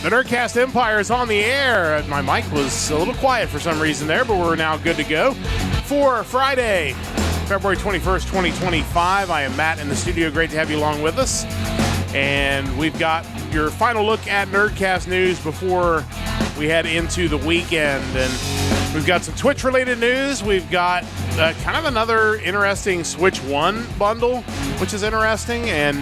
The Nerdcast Empire is on the air. My mic was a little quiet for some reason there, but we're now good to go. For Friday, February 21st, 2025, I am Matt in the studio. Great to have you along with us. And we've got your final look at Nerdcast news before we head into the weekend. And we've got some Twitch-related news. We've got kind of another interesting Switch 1 bundle, which is interesting. And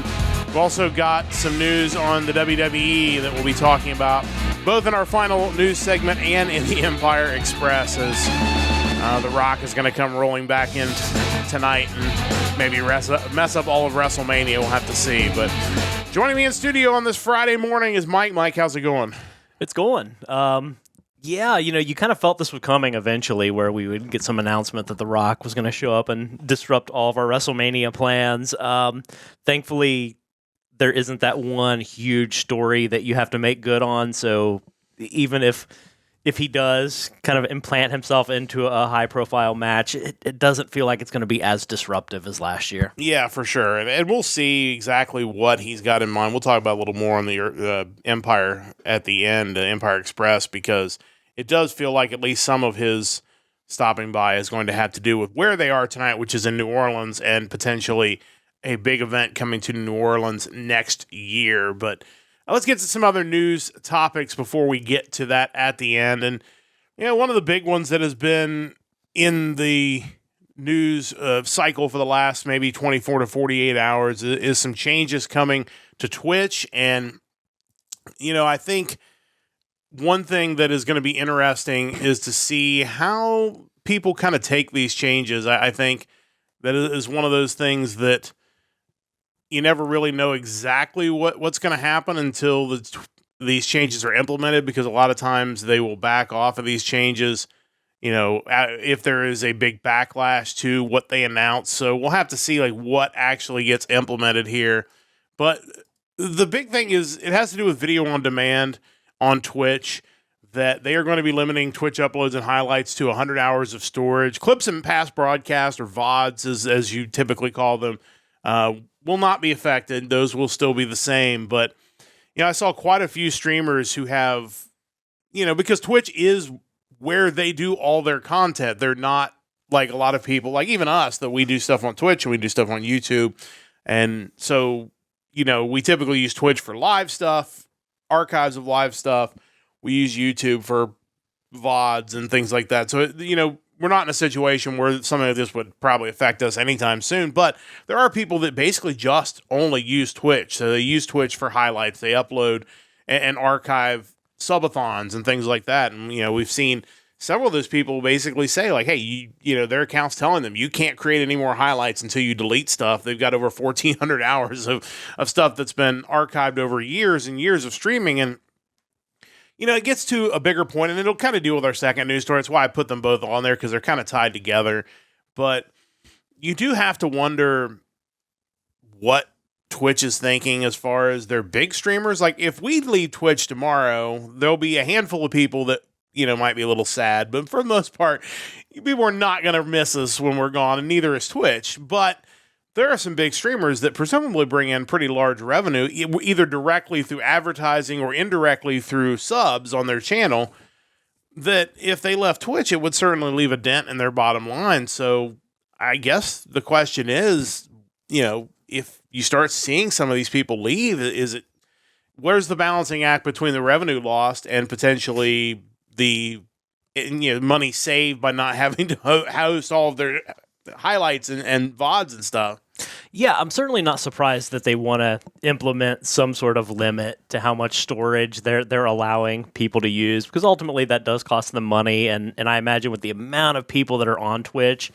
we've also got some news on the WWE that we'll be talking about, both in our final news segment and in the Empire Express, as The Rock is going to come rolling back in tonight and maybe mess up all of WrestleMania. We'll have to see. But joining me in studio on this Friday morning is Mike. Mike, how's it going? It's going. Yeah, you kind of felt this was coming eventually, where we would get some announcement that The Rock was going to show up and disrupt all of our WrestleMania plans. Thankfully, there isn't that one huge story that you have to make good on. So even if he does kind of implant himself into a high-profile match, it doesn't feel like it's going to be as disruptive as last year. Yeah, for sure. And we'll see exactly what he's got in mind. We'll talk about a little more on the Empire at the end, Empire Express, because it does feel like at least some of his stopping by is going to have to do with where they are tonight, which is in New Orleans, and potentially a big event coming to New Orleans next year. But let's get to some other news topics before we get to that at the end. And, one of the big ones that has been in the news cycle for the last maybe 24 to 48 hours is some changes coming to Twitch. And, I think one thing that is going to be interesting is to see how people kind of take these changes. I think that is one of those things that you never really know exactly what's going to happen until these changes are implemented, because a lot of times they will back off of these changes, if there is a big backlash to what they announce. So we'll have to see what actually gets implemented here. But the big thing is it has to do with video on demand on Twitch, that they are going to be limiting Twitch uploads and highlights to 100 hours of storage. Clips and past broadcasts, or VODs as you typically call them, will not be affected. Those will still be the same. But, I saw quite a few streamers who have, because Twitch is where they do all their content. They're not like a lot of people, like even us, that we do stuff on Twitch and we do stuff on YouTube. And so, we typically use Twitch for live stuff, archives of live stuff. We use YouTube for VODs and things like that. So, we're not in a situation where something like this would probably affect us anytime soon, but there are people that basically just only use Twitch. So they use Twitch for highlights. They upload and archive subathons and things like that. And, we've seen several of those people basically say hey, their account's telling them you can't create any more highlights until you delete stuff. They've got over 1,400 hours of stuff that's been archived over years and years of streaming. And, it gets to a bigger point, and it'll kind of deal with our second news story. That's why I put them both on there, because they're kind of tied together. But you do have to wonder what Twitch is thinking as far as their big streamers. Like, if we leave Twitch tomorrow, there'll be a handful of people that, might be a little sad. But for the most part, people are not going to miss us when we're gone, and neither is Twitch. But there are some big streamers that presumably bring in pretty large revenue, either directly through advertising or indirectly through subs on their channel, that if they left Twitch, it would certainly leave a dent in their bottom line. So I guess the question is, if you start seeing some of these people leave, where's the balancing act between the revenue lost and potentially the money saved by not having to host all of their highlights and VODs and stuff? Yeah, I'm certainly not surprised that they want to implement some sort of limit to how much storage they're allowing people to use, because ultimately that does cost them money, and I imagine with the amount of people that are on Twitch,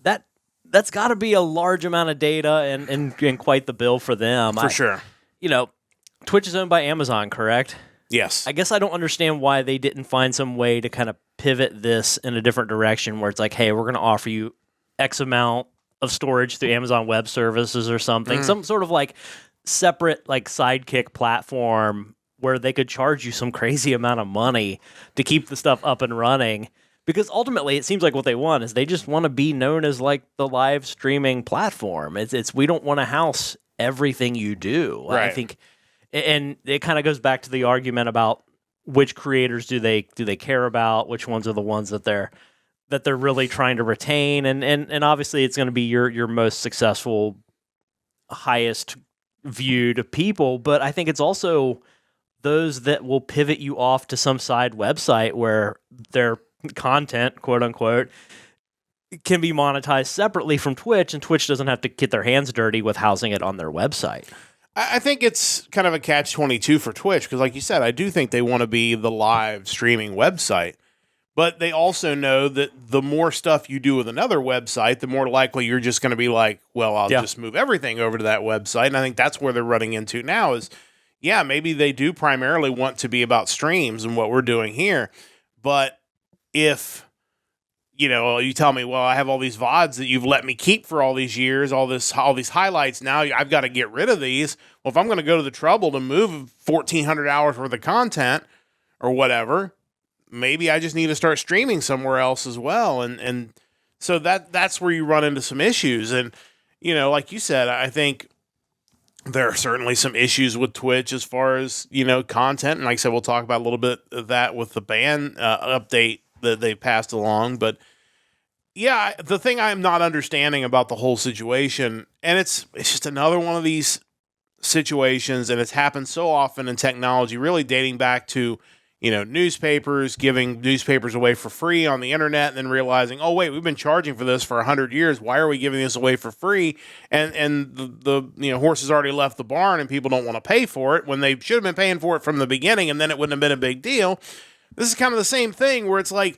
that's got to be a large amount of data and quite the bill for them. For sure. Twitch is owned by Amazon, correct? Yes. I guess I don't understand why they didn't find some way to kind of pivot this in a different direction, where it's like, hey, we're going to offer you X amount of storage through Amazon Web Services or something, some sort of like separate like sidekick platform where they could charge you some crazy amount of money to keep the stuff up and running. Because ultimately, it seems like what they want is they just want to be known as like the live streaming platform. It's we don't want to house everything you do. Right. I think, and it kind of goes back to the argument about which creators do they care about, which ones are the ones that they're really trying to retain, and obviously it's going to be your most successful, highest viewed people. But I think it's also those that will pivot you off to some side website where their content, quote unquote, can be monetized separately from Twitch, and Twitch doesn't have to get their hands dirty with housing it on their website. I think it's kind of a catch-22 for Twitch because, like you said, I do think they want to be the live streaming website, but they also know that the more stuff you do with another website, the more likely you're just going to be like, well, I'll just move everything over to that website. And I think that's where they're running into now is, yeah, maybe they do primarily want to be about streams and what we're doing here, but if, you know, you tell me, well, I have all these VODs that you've let me keep for all these years, all these highlights. Now I've got to get rid of these. Well, if I'm going to go to the trouble to move 1,400 hours worth of content or whatever, maybe I just need to start streaming somewhere else as well. And so that's where you run into some issues. And, you know, like you said, I think there are certainly some issues with Twitch as far as, you know, content. And like I said, we'll talk about a little bit of that with the ban update that they passed along. But yeah, the thing I'm not understanding about the whole situation, and it's just another one of these situations, and it's happened so often in technology, really dating back to, you know, newspapers, giving newspapers away for free on the internet, and then realizing, oh wait, we've been charging for this for 100 years. Why are we giving this away for free? And the you know, horse has already left the barn, and people don't want to pay for it when they should have been paying for it from the beginning, and then it wouldn't have been a big deal. This is kind of the same thing where it's like,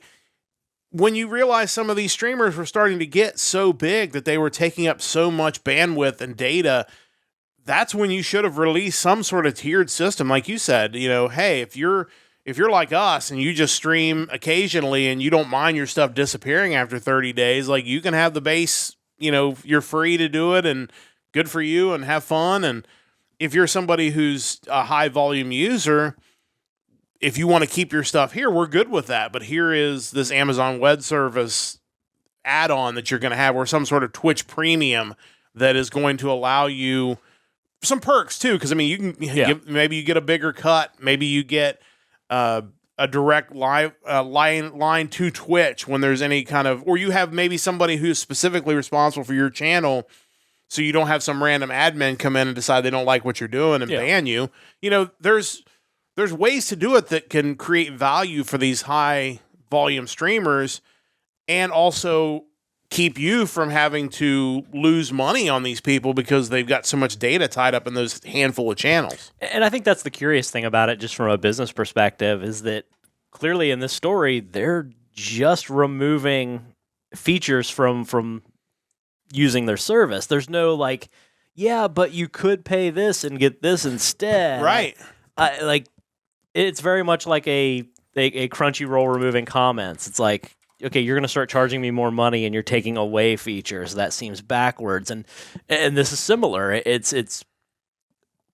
when you realize some of these streamers were starting to get so big that they were taking up so much bandwidth and data, that's when you should have released some sort of tiered system. Like you said, you know, hey, if you're like us and you just stream occasionally and you don't mind your stuff disappearing after 30 days, like you can have the base, you know, you're free to do it and good for you and have fun. And if you're somebody who's a high volume user, if you want to keep your stuff here, we're good with that. But here is this Amazon Web Service add-on that you're going to have, or some sort of Twitch Premium that is going to allow you some perks too. Because I mean, you can maybe you get a bigger cut, maybe you get a direct live line to Twitch when there's any kind of, or you have maybe somebody who's specifically responsible for your channel, so you don't have some random admin come in and decide they don't like what you're doing and ban you. You know, there's ways to do it that can create value for these high volume streamers and also keep you from having to lose money on these people because they've got so much data tied up in those handful of channels. And I think that's the curious thing about it, just from a business perspective, is that clearly in this story, they're just removing features from using their service. There's no like, yeah, but you could pay this and get this instead. Right. It's very much like a Crunchyroll removing comments. It's like, okay, you're going to start charging me more money and you're taking away features. That seems backwards. And this is similar. It's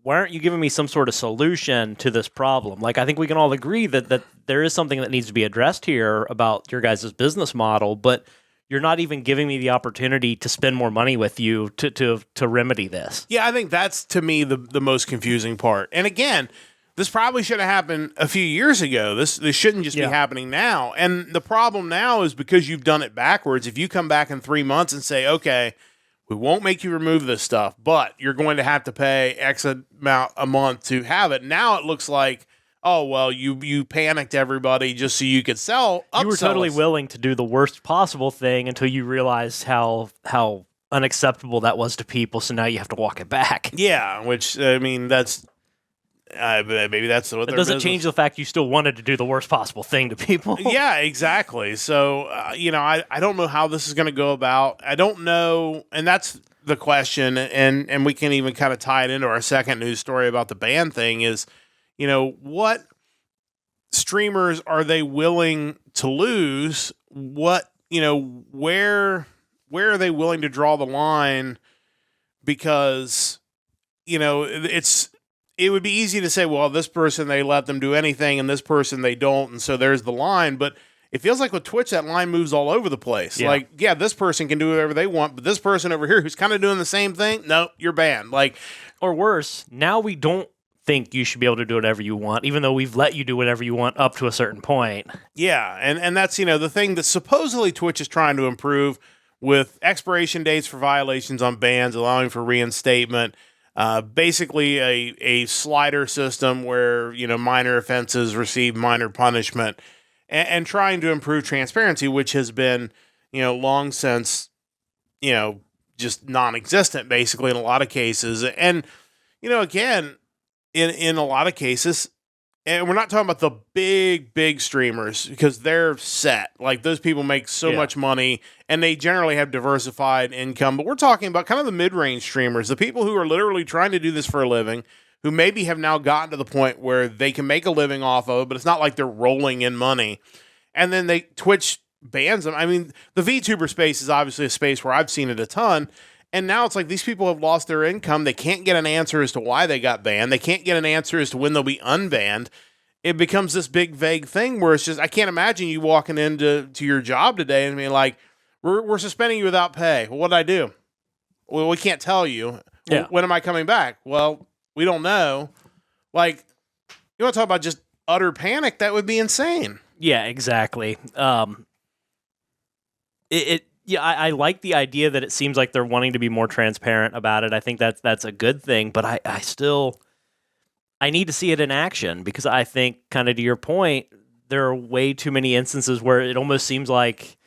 why aren't you giving me some sort of solution to this problem? Like, I think we can all agree that there is something that needs to be addressed here about your guys' business model, but you're not even giving me the opportunity to spend more money with you to remedy this. Yeah, I think that's, to me, the most confusing part. And again, this probably should have happened a few years ago. This shouldn't just be happening now. And the problem now is because you've done it backwards. If you come back in 3 months and say, okay, we won't make you remove this stuff, but you're going to have to pay X amount a month to have it. Now it looks like, oh, well, you panicked everybody just so you could sell. You were totally willing to do the worst possible thing until you realized how unacceptable that was to people. So now you have to walk it back. Yeah, which, I mean, that's... maybe that's what it doesn't change the fact you still wanted to do the worst possible thing to people. Yeah, exactly. So, you know, I don't know how this is going to go about. I don't know. And that's the question. And we can even kind of tie it into our second news story about the ban thing is, you know, what streamers are they willing to lose? What, you know, where where are they willing to draw the line? Because, it would be easy to say, well, this person, they let them do anything, and this person, they don't, and so there's the line. But it feels like with Twitch, that line moves all over the place. Yeah. Like, yeah, this person can do whatever they want, but this person over here who's kind of doing the same thing, no, you're banned. Like, or worse, now we don't think you should be able to do whatever you want, even though we've let you do whatever you want up to a certain point. Yeah, and that's, the thing that supposedly Twitch is trying to improve with expiration dates for violations on bans, allowing for reinstatement, basically a slider system where, minor offenses receive minor punishment, and trying to improve transparency, which has been, long since, just non-existent, basically, in a lot of cases. And, again, in a lot of cases, and we're not talking about the big streamers, because they're set. Like, those people make so much money, and they generally have diversified income. But we're talking about kind of the mid-range streamers, the people who are literally trying to do this for a living, who maybe have now gotten to the point where they can make a living off of it, but it's not like they're rolling in money. And then Twitch bans them. I mean, the VTuber space is obviously a space where I've seen it a ton. And now it's like these people have lost their income. They can't get an answer as to why they got banned. They can't get an answer as to when they'll be unbanned. It becomes this big, vague thing where it's just, I can't imagine you walking into your job today and being like, we're suspending you without pay. Well, what did I do? Well, we can't tell you. Yeah. Well, when am I coming back? Well, we don't know. Like, you want to talk about just utter panic? That would be insane. Yeah, exactly. I like the idea that it seems like they're wanting to be more transparent about it. I think that's a good thing, but I need to see it in action, because I think, kind of to your point, there are way too many instances where it almost seems like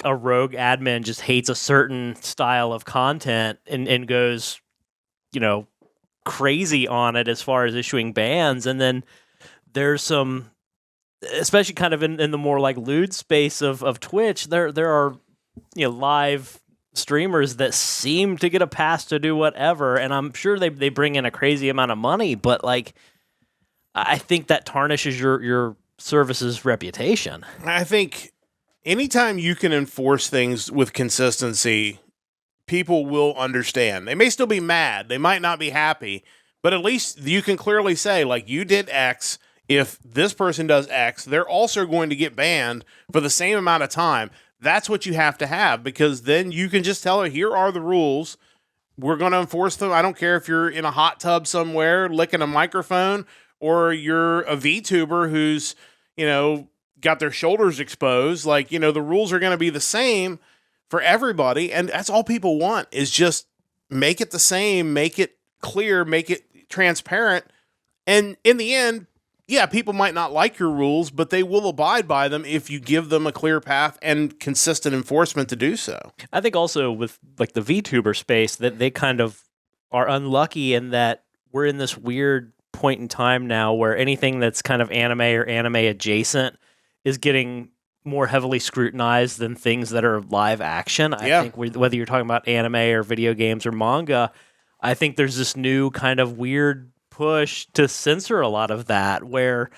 a rogue admin just hates a certain style of content and goes, crazy on it as far as issuing bans. And then there's some, especially kind of in the more like lewd space of Twitch, there are live streamers that seem to get a pass to do whatever, and I'm sure they bring in a crazy amount of money, but like, I think that tarnishes your service's reputation. I think anytime you can enforce things with consistency, people will understand. They may still be mad, they might not be happy, but at least you can clearly say, like, you did X. If this person does X, they're also going to get banned for the same amount of time. That's what you have to have, because then you can just tell her, here are the rules. We're going to enforce them. I don't care if you're in a hot tub somewhere licking a microphone, or you're a VTuber who's, got their shoulders exposed. Like, the rules are going to be the same for everybody. And that's all people want, is just make it the same, make it clear, make it transparent. And in the end, yeah, people might not like your rules, but they will abide by them if you give them a clear path and consistent enforcement to do so. I think also with like the VTuber space, that they kind of are unlucky in that we're in this weird point in time now where anything that's kind of anime or anime adjacent is getting more heavily scrutinized than things that are live action. I think whether you're talking about anime or video games or manga, I think there's this new kind of weird push to censor a lot of that, where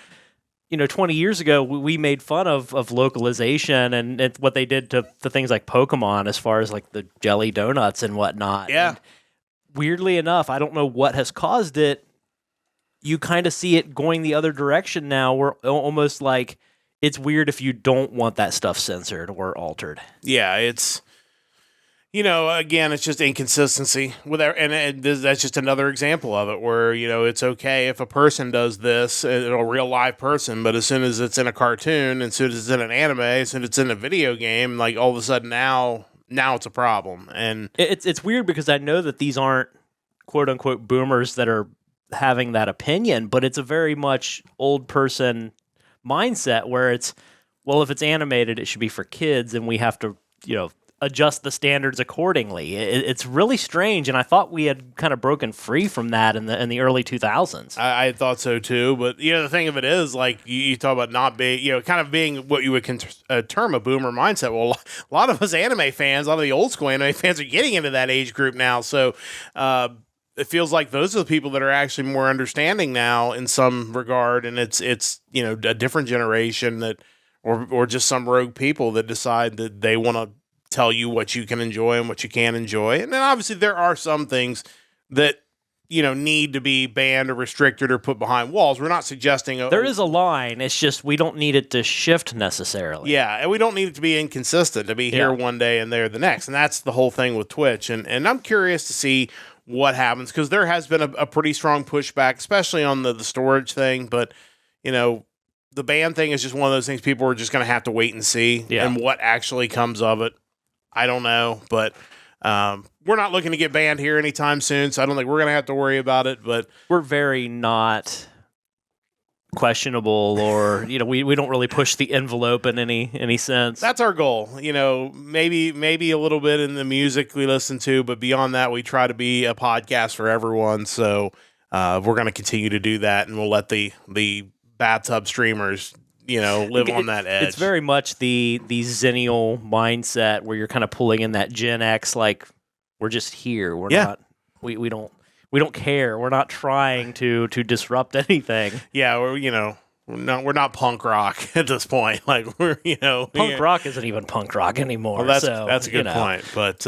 20 years ago we made fun of localization and what they did to things like Pokemon, as far as like the jelly donuts and whatnot. And weirdly enough, I don't know what has caused it, you kind of see it going the other direction now, where almost like it's weird if you don't want that stuff censored or altered. Yeah, it's again, it's just inconsistency with and that's just another example of it, where it's okay if a person does this, a real live person, but as soon as it's in a cartoon, as soon as it's in an anime, as soon as it's in a video game, like all of a sudden now it's a problem. And it's weird, because I know that these aren't quote unquote boomers that are having that opinion, but it's a very much old person mindset where it's, well, if it's animated, it should be for kids, and we have to adjust the standards accordingly. It's really strange, and I thought we had kind of broken free from that in the early 2000s. I thought so too, but the thing of it is, like, you talk about not being, kind of being what you would term a boomer mindset. Well, a lot of us anime fans, a lot of the old school anime fans are getting into that age group now, so it feels like those are the people that are actually more understanding now in some regard, and it's a different generation that, or just some rogue people that decide that they want to tell you what you can enjoy and what you can't enjoy. And then obviously there are some things that, need to be banned or restricted or put behind walls. We're not suggesting there is a line. It's just we don't need it to shift necessarily. Yeah, and we don't need it to be inconsistent, to be here one day and there the next. And that's the whole thing with Twitch. And I'm curious to see what happens, because there has been a pretty strong pushback, especially on the storage thing. But, the ban thing is just one of those things people are just going to have to wait and see. Yeah. And what actually comes of it, I don't know. But we're not looking to get banned here anytime soon, so I don't think we're going to have to worry about it. But we're very not questionable, or we don't really push the envelope in any sense. That's our goal. Maybe a little bit in the music we listen to, but beyond that, we try to be a podcast for everyone. So we're going to continue to do that, and we'll let the bathtub streamers live on that edge. It's very much the Zennial mindset where you're kind of pulling in that Gen X, like, we're just here. We're not. We don't care. We're not trying to disrupt anything. Yeah, we're not punk rock at this point. Like, we're punk rock isn't even punk rock anymore. Well, that's a good point. But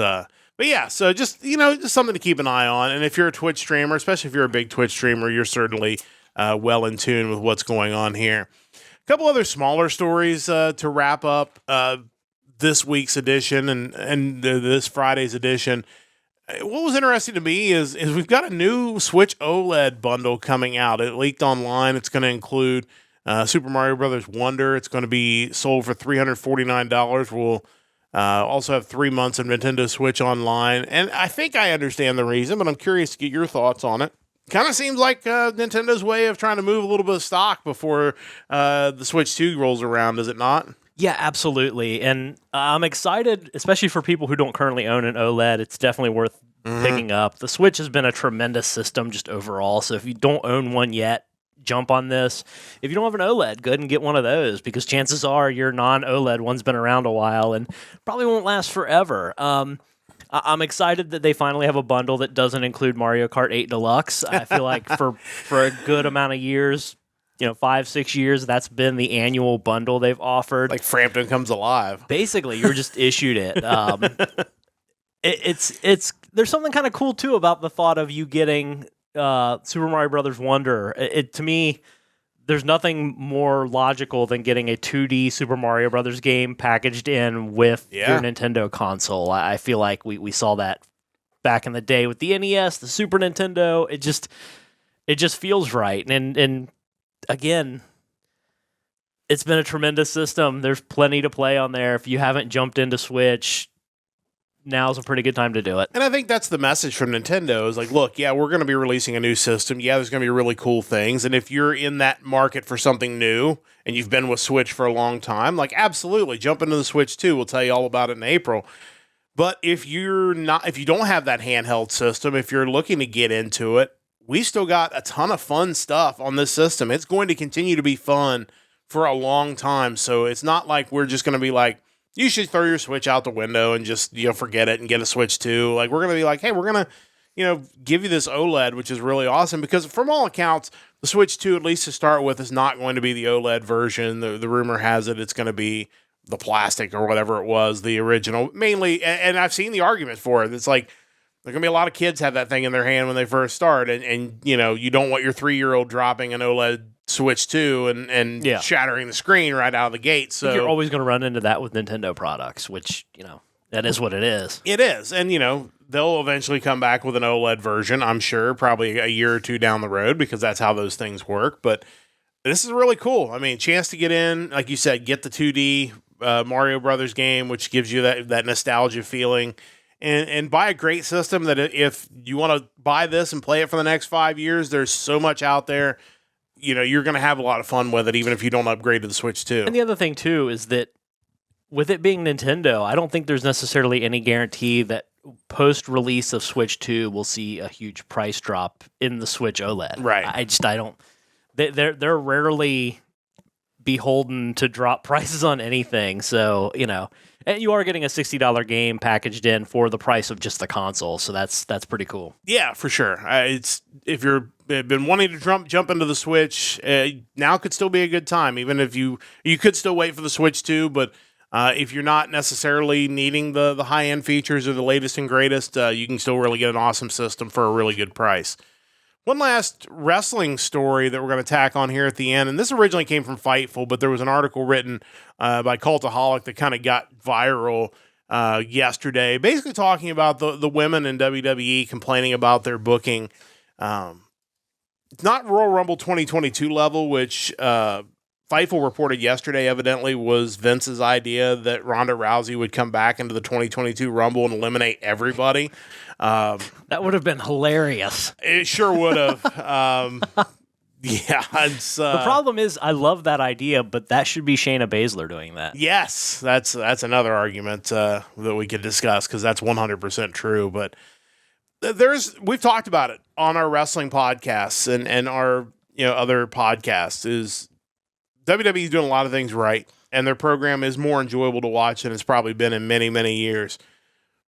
yeah, so just just something to keep an eye on. And if you're a Twitch streamer, especially if you're a big Twitch streamer, you're certainly well in tune with what's going on here. A couple other smaller stories to wrap up this week's edition and this Friday's edition. What was interesting to me is we've got a new Switch OLED bundle coming out. It leaked online. It's going to include Super Mario Brothers Wonder. It's going to be sold for $349. We'll also have 3 months of Nintendo Switch Online. And I think I understand the reason, but I'm curious to get your thoughts on it. Kind of seems like Nintendo's way of trying to move a little bit of stock before the Switch 2 rolls around, is it not? Yeah, absolutely. And I'm excited, especially for people who don't currently own an OLED. It's definitely worth picking up. The Switch has been a tremendous system just overall. So if you don't own one yet, jump on this. If you don't have an OLED, go ahead and get one of those, because chances are your non-OLED one's been around a while and probably won't last forever. I'm excited that they finally have a bundle that doesn't include Mario Kart 8 Deluxe. I feel like for a good amount of years, 5-6 years, that's been the annual bundle they've offered. Like Frampton Comes Alive. Basically, you're just issued it. There's something kind of cool too about the thought of you getting Super Mario Brothers Wonder. To me, there's nothing more logical than getting a 2D Super Mario Brothers game packaged in with your Nintendo console. I feel like we saw that back in the day with the NES, the Super Nintendo. It just feels right. And again, it's been a tremendous system. There's plenty to play on there. If you haven't jumped into Switch, now's a pretty good time to do it. And I think that's the message from Nintendo is like, look, we're going to be releasing a new system. Yeah, there's going to be really cool things. And if you're in that market for something new and you've been with Switch for a long time, like, absolutely jump into the Switch 2. We'll tell you all about it in April. But if you don't have that handheld system, if you're looking to get into it, we still got a ton of fun stuff on this system. It's going to continue to be fun for a long time. So it's not like we're just going to be like, you should throw your Switch out the window and just, forget it and get a Switch 2. Like, we're going to be like, hey, we're going to, give you this OLED, which is really awesome, because from all accounts, the Switch 2, at least to start with, is not going to be the OLED version. The rumor has it it's going to be the plastic or whatever it was, the original, mainly. And I've seen the argument for it. It's like, there are going to be a lot of kids have that thing in their hand when they first start. And you don't want your 3-year-old dropping an OLED Switch 2 and shattering the screen right out of the gate. So you're always going to run into that with Nintendo products, which, that is what it is. It is. And, they'll eventually come back with an OLED version, I'm sure, probably a year or two down the road, because that's how those things work. But this is really cool. I mean, chance to get in, like you said, get the 2D Mario Brothers game, which gives you that nostalgia feeling. And buy a great system that if you want to buy this and play it for the next 5 years, there's so much out there. You're going to have a lot of fun with it, even if you don't upgrade to the Switch 2. And the other thing, too, is that with it being Nintendo, I don't think there's necessarily any guarantee that post-release of Switch 2 we'll see a huge price drop in the Switch OLED. Right. I don't... They're rarely beholden to drop prices on anything, so, and you are getting a $60 game packaged in for the price of just the console, so that's pretty cool. Yeah, for sure. If you're been wanting to jump into the Switch, now could still be a good time. Even if you could still wait for the Switch 2, but If you're not necessarily needing the high-end features or the latest and greatest, you can still really get an awesome system for a really good price. One last wrestling story that we're going to tack on here at the end, and this originally came from Fightful, but there was an article written by Cultaholic that kind of got viral yesterday, basically talking about the women in WWE complaining about their booking. It's not Royal Rumble 2022 level, which Fightful reported yesterday evidently was Vince's idea that Ronda Rousey would come back into the 2022 Rumble and eliminate everybody. That would have been hilarious. It sure would have. Yeah. The problem is, I love that idea, but that should be Shayna Baszler doing that. Yes, that's another argument that we could discuss because that's 100% true. But we've talked about it on our wrestling podcasts and our other podcasts. Is WWE is doing a lot of things right, and their program is more enjoyable to watch than it's probably been in many, many years.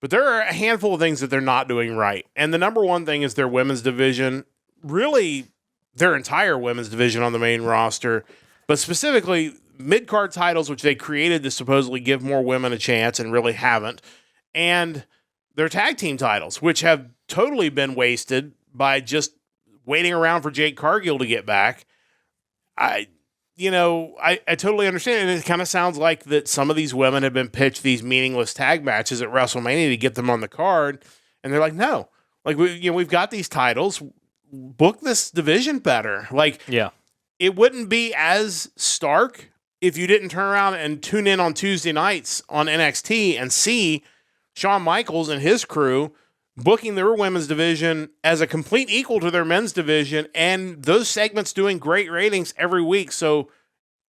But there are a handful of things that they're not doing right. And the number one thing is their women's division, really their entire women's division on the main roster, but specifically mid-card titles, which they created to supposedly give more women a chance and really haven't, and their tag team titles, which have totally been wasted by just waiting around for Jake Cargill to get back. I totally understand. And it kind of sounds like that some of these women have been pitched these meaningless tag matches at WrestleMania to get them on the card. And they're like, no, like we've got these titles, book this division better. Like, yeah, it wouldn't be as stark if you didn't turn around and tune in on Tuesday nights on NXT and see Shawn Michaels and his crew booking their women's division as a complete equal to their men's division, and those segments doing great ratings every week. So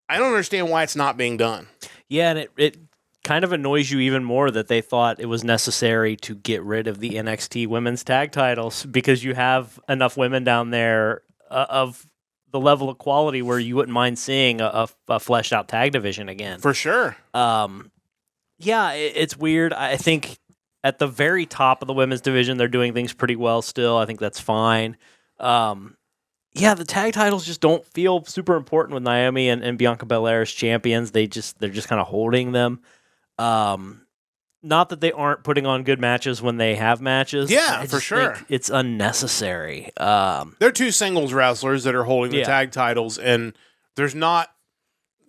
I don't understand why it's not being done. Yeah, and it kind of annoys you even more that they thought it was necessary to get rid of the NXT women's tag titles because you have enough women down there of the level of quality where you wouldn't mind seeing a fleshed out tag division again. For sure. Yeah, it's weird. I think at the very top of the women's division, they're doing things pretty well still. I think that's fine. Yeah, the tag titles just don't feel super important with Naomi and Bianca Belair as champions. They're just kind of holding them. Not that they aren't putting on good matches when they have matches. Yeah, for sure. It's unnecessary. They're two singles wrestlers that are holding the tag titles, and there's not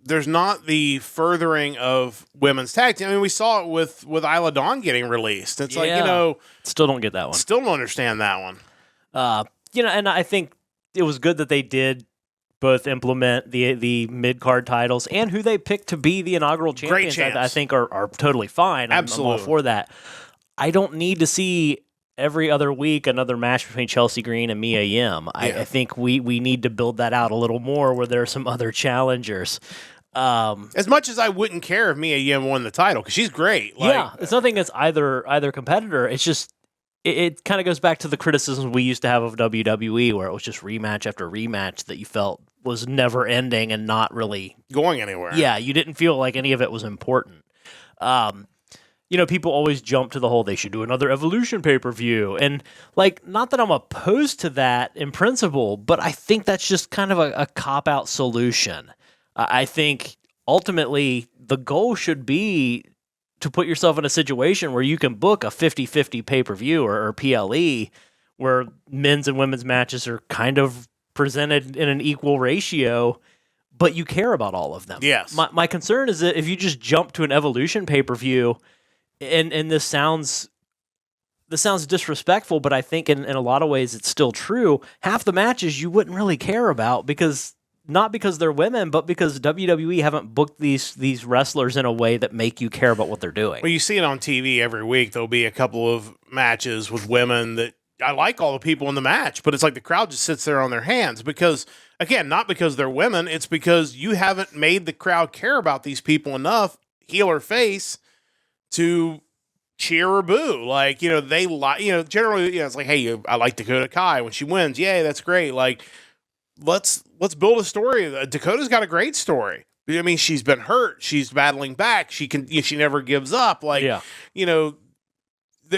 the furthering of women's tag team. I mean, we saw it with Isla Dawn getting released. It's like, still don't get that one. Still don't understand that one. And I think it was good that they did both implement the mid-card titles and who they picked to be the inaugural champions. I think are totally fine. Absolutely. I'm all for that. I don't need to see every other week another match between Chelsea Green and Mia Yim. I think we need to build that out a little more where there are some other challengers. As much as I wouldn't care if Mia Yim won the title, because she's great. It's nothing against either competitor. It's just it kind of goes back to the criticisms we used to have of WWE, where it was just rematch after rematch that you felt was never ending and not really going anywhere. Yeah, you didn't feel like any of it was important. People always jump to the whole they should do another Evolution pay-per-view. And, not that I'm opposed to that in principle, but I think that's just kind of a cop-out solution. I think, ultimately, the goal should be to put yourself in a situation where you can book a 50-50 pay-per-view or PLE where men's and women's matches are kind of presented in an equal ratio, but you care about all of them. Yes. My concern is that if you just jump to an Evolution pay-per-view, and this sounds disrespectful, but I think in a lot of ways it's still true, half the matches you wouldn't really care about not because they're women, but because WWE haven't booked these wrestlers in a way that make you care about what they're doing. Well, you see it on TV every week. There'll be a couple of matches with women that I like all the people in the match, but it's like the crowd just sits there on their hands because, again, not because they're women, it's because you haven't made the crowd care about these people enough, heel or face, to cheer or boo. Generally, it's like, hey, I like Dakota Kai when she wins. Yay, that's great. Let's build a story. Dakota's got a great story. I mean, she's been hurt. She's battling back. She never gives up.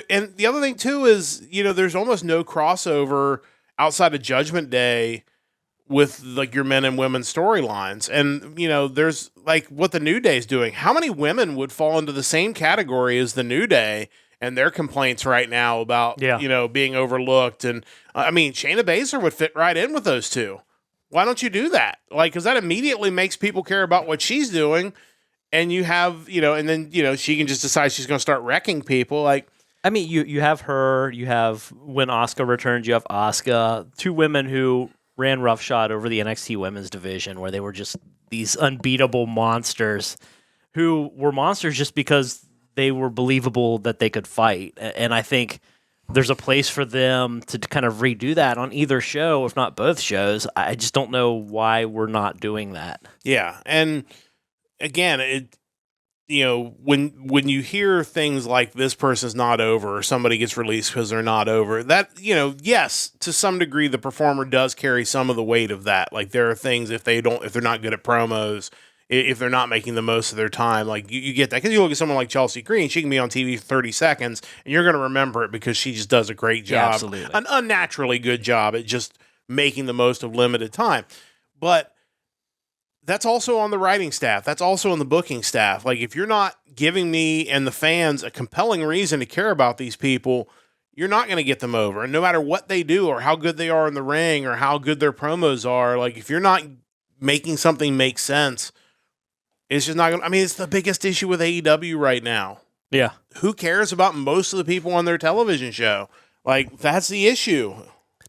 And the other thing too is, there's almost no crossover outside of Judgment Day with like your men and women storylines. And, there's like what the New Day is doing. How many women would fall into the same category as the New Day and their complaints right now about, being overlooked? And I mean, Shayna Baszler would fit right in with those two. Why don't you do that? Like, because that immediately makes people care about what she's doing. And you have, and then, she can just decide she's going to start wrecking people. Like, I mean, you have her, you have when Asuka returns, you have Asuka, two women who ran roughshod over the NXT women's division where they were just these unbeatable monsters who were monsters just because they were believable that they could fight. And I think there's a place for them to kind of redo that on either show, if not both shows. I just don't know why we're not doing that. Yeah. And again, when you hear things like this person's not over or somebody gets released because they're not over, that, yes, to some degree, the performer does carry some of the weight of that. Like there are things if they're not good at promos, if they're not making the most of their time, like you get that. Because you look at someone like Chelsea Green, she can be on TV for 30 seconds and you're going to remember it because she just does a great job. Yeah, absolutely. An unnaturally good job at just making the most of limited time. But that's also on the writing staff. That's also on the booking staff. Like, if you're not giving me and the fans a compelling reason to care about these people, you're not going to get them over. And no matter what they do or how good they are in the ring or how good their promos are, like, if you're not making something make sense, it's just not going to... I mean, it's the biggest issue with AEW right now. Yeah. Who cares about most of the people on their television show? Like, that's the issue.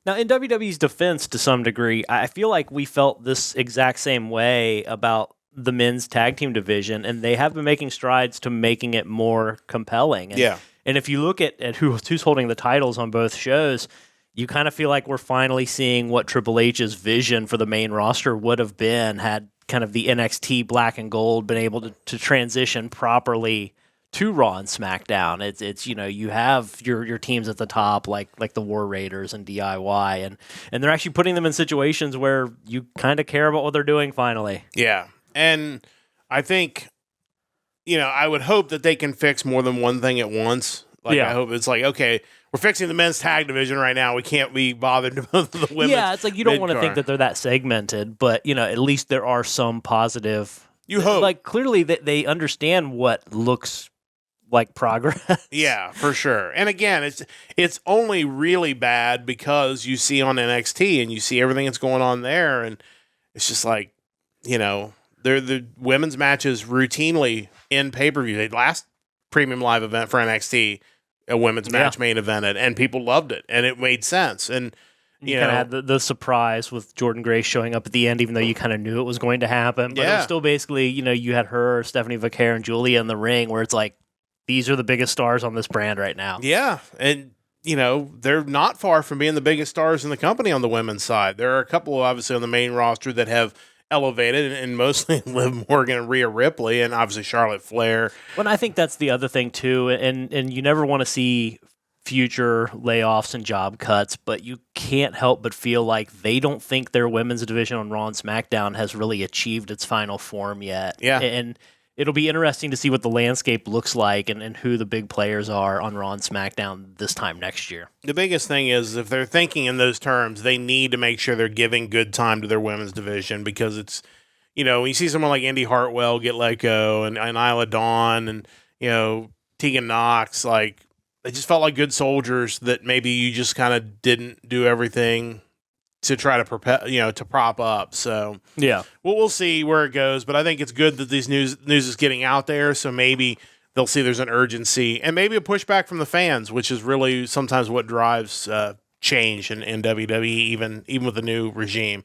Now, in WWE's defense, to some degree, I feel like we felt this exact same way about the men's tag team division, and they have been making strides to making it more compelling. And, and if you look at who's holding the titles on both shows, you kind of feel like we're finally seeing what Triple H's vision for the main roster would have been had kind of the NXT black and gold been able to transition properly to Raw and SmackDown. It's you have your teams at the top like the War Raiders and DIY and they're actually putting them in situations where you kind of care about what they're doing finally. Yeah. And I think I would hope that they can fix more than one thing at once. Like I hope it's like, okay, we're fixing the men's tag division right now. We can't be bothered with the women's. Yeah, it's like you don't want to think that they're that segmented, but at least there are some positive. You hope. Like clearly they understand what looks like progress. Yeah, for sure. And again, it's only really bad because you see on NXT and you see everything that's going on there, and it's just like, the women's matches routinely in pay-per-view. They last premium live event for NXT, a women's match main evented, and people loved it, and it made sense. And you kind of had the surprise with Jordan Grace showing up at the end, even though you kind of knew it was going to happen. But it was still basically, you had her, Stephanie Vaquer, and Julia in the ring, where it's like, these are the biggest stars on this brand right now. Yeah, and, they're not far from being the biggest stars in the company on the women's side. There are a couple, obviously, on the main roster that have elevated, and mostly Liv Morgan and Rhea Ripley, and obviously Charlotte Flair. Well, I think that's the other thing, too, and you never want to see future layoffs and job cuts, but you can't help but feel like they don't think their women's division on Raw and SmackDown has really achieved its final form yet. Yeah. And it'll be interesting to see what the landscape looks like and who the big players are on Raw and SmackDown this time next year. The biggest thing is if they're thinking in those terms, they need to make sure they're giving good time to their women's division because it's, when you see someone like Indy Hartwell get let go and Isla Dawn and, Tegan Knox, like they just felt like good soldiers that maybe you just kind of didn't do everything to try to to prop up. So yeah, we'll see where it goes. But I think it's good that these news is getting out there. So maybe they'll see there's an urgency and maybe a pushback from the fans, which is really sometimes what drives change in WWE, even with the new regime.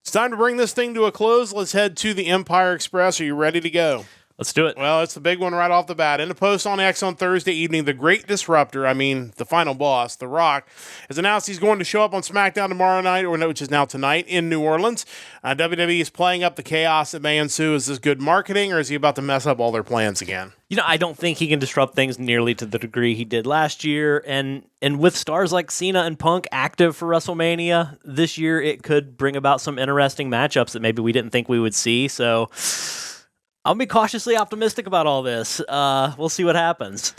It's time to bring this thing to a close. Let's head to the Empire Express. Are you ready to go? Let's do it. Well, it's the big one right off the bat. In a post on X on Thursday evening, the Great Disruptor, the final boss, The Rock, has announced he's going to show up on SmackDown tomorrow night, which is now tonight, in New Orleans. WWE is playing up the chaos that may ensue. Is this good marketing, or is he about to mess up all their plans again? I don't think he can disrupt things nearly to the degree he did last year. And with stars like Cena and Punk active for WrestleMania this year, it could bring about some interesting matchups that maybe we didn't think we would see. So I'll be cautiously optimistic about all this. We'll see what happens.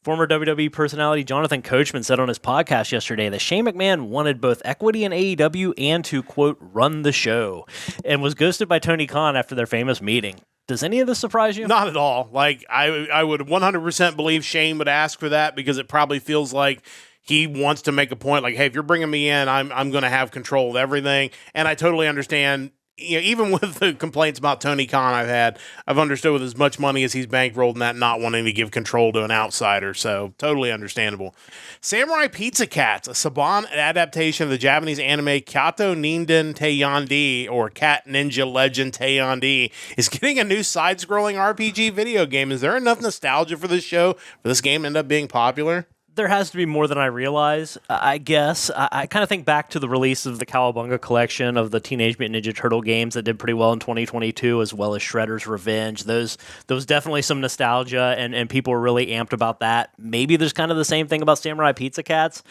Former WWE personality Jonathan Coachman said on his podcast yesterday that Shane McMahon wanted both equity in AEW and to, quote, run the show, and was ghosted by Tony Khan after their famous meeting. Does any of this surprise you? Not at all. Like, I would 100% believe Shane would ask for that because it probably feels like he wants to make a point like, hey, if you're bringing me in, I'm going to have control of everything. And I totally understand. You know, even with the complaints about Tony Khan I've understood with as much money as he's bankrolled and that not wanting to give control to an outsider. So totally understandable. Samurai Pizza Cats, a Saban adaptation of the Japanese anime Kyato Ninden Teiyandi, or Cat Ninja Legend Teiyandi, is getting a new side-scrolling RPG video game. Is there enough nostalgia for this show for this game to end up being popular? There has to be more than I realize, I guess. I kind of think back to the release of the Cowabunga collection of the Teenage Mutant Ninja Turtle games that did pretty well in 2022, as well as Shredder's Revenge. Those definitely some nostalgia, and people were really amped about that. Maybe there's kind of the same thing about Samurai Pizza Cats.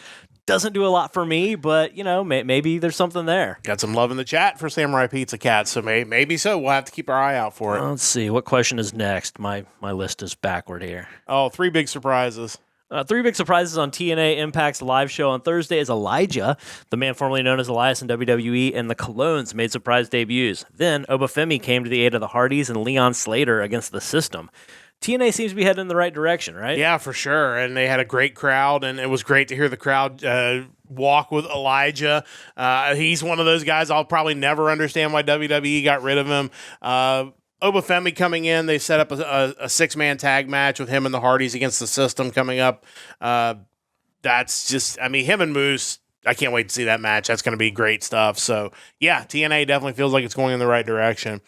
Doesn't do a lot for me, but, you know, maybe there's something there. Got some love in the chat for Samurai Pizza Cats, so maybe so. We'll have to keep our eye out for it. Let's see. What question is next? My list is backward here. Oh, 3 big surprises. 3 big surprises on TNA Impact's live show on Thursday is Elijah, the man formerly known as Elias in WWE, and the Colognes made surprise debuts. Then Obafemi came to the aid of the Hardys and Leon Slater against the System. TNA seems to be heading in the right direction, right? Yeah, for sure. And they had a great crowd, and it was great to hear the crowd walk with Elijah. He's one of those guys I'll probably never understand why WWE got rid of him. Obafemi coming in, they set up a 6-man tag match with him and the Hardys against the System coming up. That's just, I mean, him and Moose, I can't wait to see that match. That's going to be great stuff. So, yeah, TNA definitely feels like it's going in the right direction.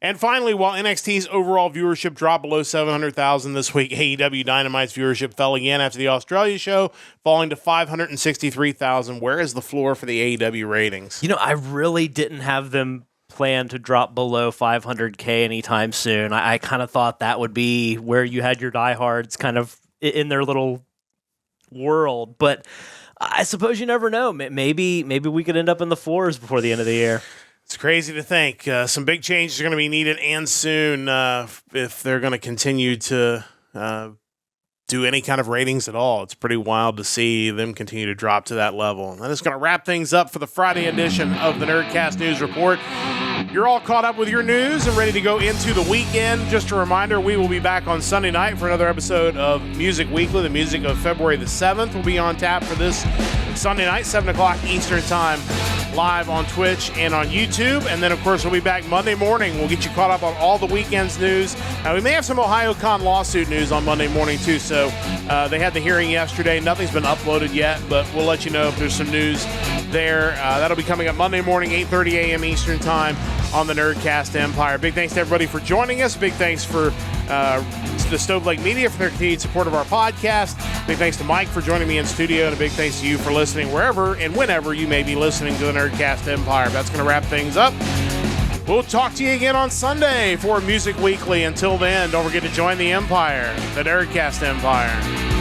And finally, while NXT's overall viewership dropped below 700,000 this week, AEW Dynamite's viewership fell again after the Australia show, falling to 563,000. Where is the floor for the AEW ratings? You know, I really didn't have them plan to drop below 500K anytime soon. I kind of thought that would be where you had your diehards kind of in their little world, but I suppose you never know. Maybe we could end up in the fours before the end of the year. It's crazy to think. Some big changes are going to be needed and soon if they're going to continue to do any kind of ratings at all. It's pretty wild to see them continue to drop to that level. And that is going to wrap things up for the Friday edition of the Nerdcast News Report. You're all caught up with your news and ready to go into the weekend. Just a reminder, we will be back on Sunday night for another episode of Music Weekly. The music of February the 7th will be on tap for this Sunday night, 7 o'clock Eastern Time, live on Twitch and on YouTube. And then, of course, we'll be back Monday morning. We'll get you caught up on all the weekend's news. We may have some OhioCon lawsuit news on Monday morning, too. So they had the hearing yesterday. Nothing's been uploaded yet, but we'll let you know if there's some news there. That'll be coming up Monday morning, 8:30 a.m. Eastern Time on the Nerdcast Empire. Big thanks to everybody for joining us. Big thanks for the Stove Lake Media for their continued support of our podcast. Big thanks to Mike for joining me in studio, and a big thanks to you for listening wherever and whenever you may be listening to the Nerdcast Empire. That's going to wrap things up. We'll talk to you again on Sunday for Music Weekly. Until then, don't forget to join the Empire, the Nerdcast Empire.